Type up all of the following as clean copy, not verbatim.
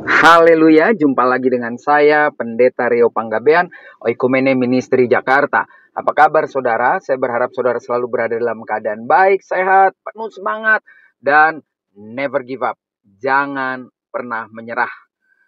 Haleluya, jumpa lagi dengan saya, Pendeta Rio Panggabean, Oikumene Ministry Jakarta. Apa kabar saudara? Saya berharap saudara selalu berada dalam keadaan baik, sehat, penuh semangat, dan never give up. Jangan pernah menyerah.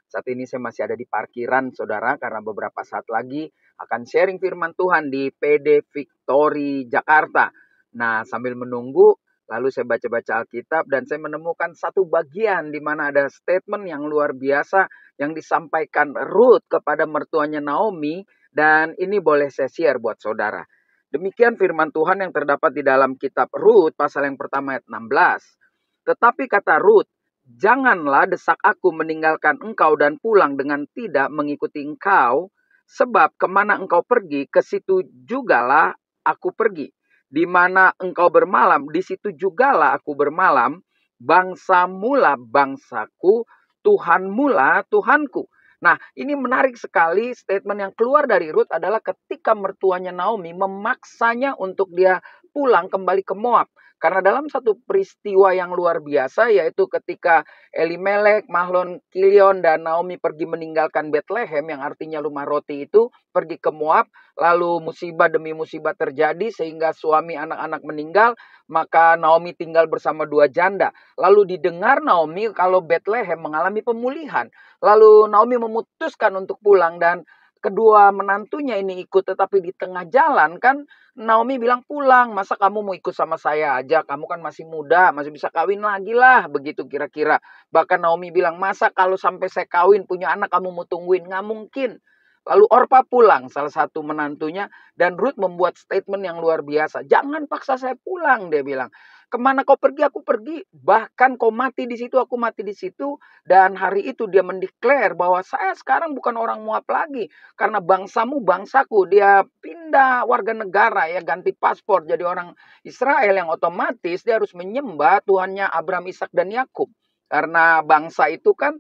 Saat ini saya masih ada di parkiran saudara, karena beberapa saat lagi akan sharing firman Tuhan di PD Victory Jakarta. Nah, sambil menunggu, lalu saya baca-baca Alkitab dan saya menemukan satu bagian di mana ada statement yang luar biasa yang disampaikan Ruth kepada mertuanya Naomi, dan ini boleh saya share buat saudara. Demikian firman Tuhan yang terdapat di dalam kitab Ruth pasal yang pertama ayat 16. Tetapi kata Ruth, "Janganlah desak aku meninggalkan engkau dan pulang dengan tidak mengikuti engkau, sebab kemana engkau pergi, ke situ jugalah aku pergi. Di mana engkau bermalam, di situ jugalah aku bermalam. Bangsa mula bangsaku, Tuhan mula Tuhanku." Nah, ini menarik sekali. Statement yang keluar dari Ruth adalah ketika mertuanya Naomi memaksanya untuk dia pulang kembali ke Moab. Karena dalam satu peristiwa yang luar biasa, yaitu ketika Elimelek, Mahlon, Kilion, dan Naomi pergi meninggalkan Bethlehem, yang artinya rumah roti itu, pergi ke Moab, lalu musibah demi musibah terjadi, sehingga suami anak-anak meninggal, maka Naomi tinggal bersama dua janda. Lalu didengar Naomi kalau Bethlehem mengalami pemulihan. Lalu Naomi memutuskan untuk pulang, dan kedua menantunya ini ikut, tetapi di tengah jalan kan Naomi bilang, "Pulang, masa kamu mau ikut sama saya aja? Kamu kan masih muda, masih bisa kawin lagi lah," begitu kira-kira. Bahkan Naomi bilang, "Masa kalau sampai saya kawin punya anak kamu mau tungguin? Nggak mungkin." Lalu Orpa pulang, salah satu menantunya, dan Ruth membuat statement yang luar biasa. "Jangan paksa saya pulang," dia bilang. "Kemana kau pergi, aku pergi. Bahkan kau mati di situ, aku mati di situ." Dan hari itu dia mendeklar bahwa saya sekarang bukan orang Moab lagi. Karena bangsamu bangsaku. Dia pindah warga negara, ya, ganti paspor jadi orang Israel, yang otomatis dia harus menyembah Tuhannya Abraham, Ishak, dan Yakub. Karena bangsa itu kan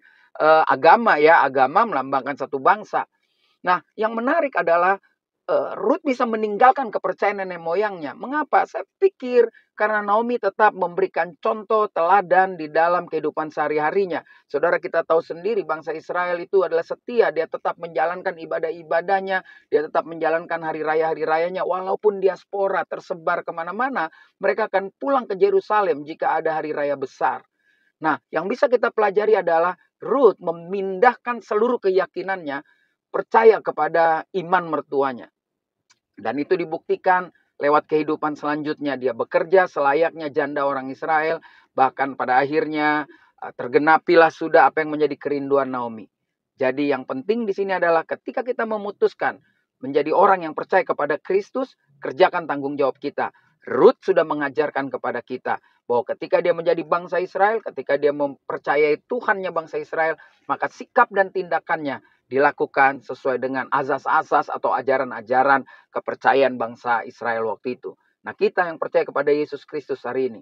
agama, ya, agama melambangkan satu bangsa. Nah, yang menarik adalah Ruth bisa meninggalkan kepercayaan nenek moyangnya. Mengapa? Saya pikir karena Naomi tetap memberikan contoh teladan di dalam kehidupan sehari-harinya. Saudara, kita tahu sendiri bangsa Israel itu adalah setia. Dia tetap menjalankan ibadah-ibadahnya. Dia tetap menjalankan hari rayanya. Walaupun diaspora tersebar kemana-mana, mereka akan pulang ke Yerusalem jika ada hari raya besar. Nah, yang bisa kita pelajari adalah Ruth memindahkan seluruh keyakinannya, percaya kepada iman mertuanya. Dan itu dibuktikan lewat kehidupan selanjutnya. Dia bekerja selayaknya janda orang Israel. Bahkan pada akhirnya tergenapilah sudah apa yang menjadi kerinduan Naomi. Jadi yang penting di sini adalah ketika kita memutuskan menjadi orang yang percaya kepada Kristus, kerjakan tanggung jawab kita. Ruth sudah mengajarkan kepada kita bahwa ketika dia menjadi bangsa Israel, ketika dia mempercayai Tuhannya bangsa Israel, maka sikap dan tindakannya dilakukan sesuai dengan azas-azas atau ajaran-ajaran kepercayaan bangsa Israel waktu itu. Nah, kita yang percaya kepada Yesus Kristus hari ini,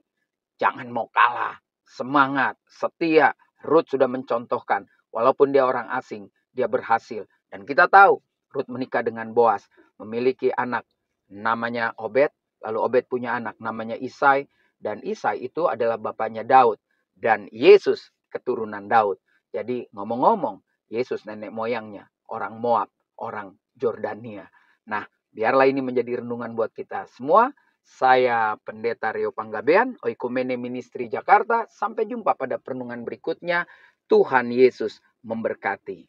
jangan mau kalah, semangat, setia. Ruth sudah mencontohkan, walaupun dia orang asing, dia berhasil. Dan kita tahu, Ruth menikah dengan Boas, memiliki anak namanya Obed, lalu Obed punya anak namanya Isai, dan Isai itu adalah bapaknya Daud, dan Yesus keturunan Daud. Jadi ngomong-ngomong, Yesus nenek moyangnya orang Moab, orang Jordania. Nah, biarlah ini menjadi renungan buat kita semua. Saya Pendeta Rio Panggabean, Oikumene Ministry Jakarta. Sampai jumpa pada renungan berikutnya. Tuhan Yesus memberkati.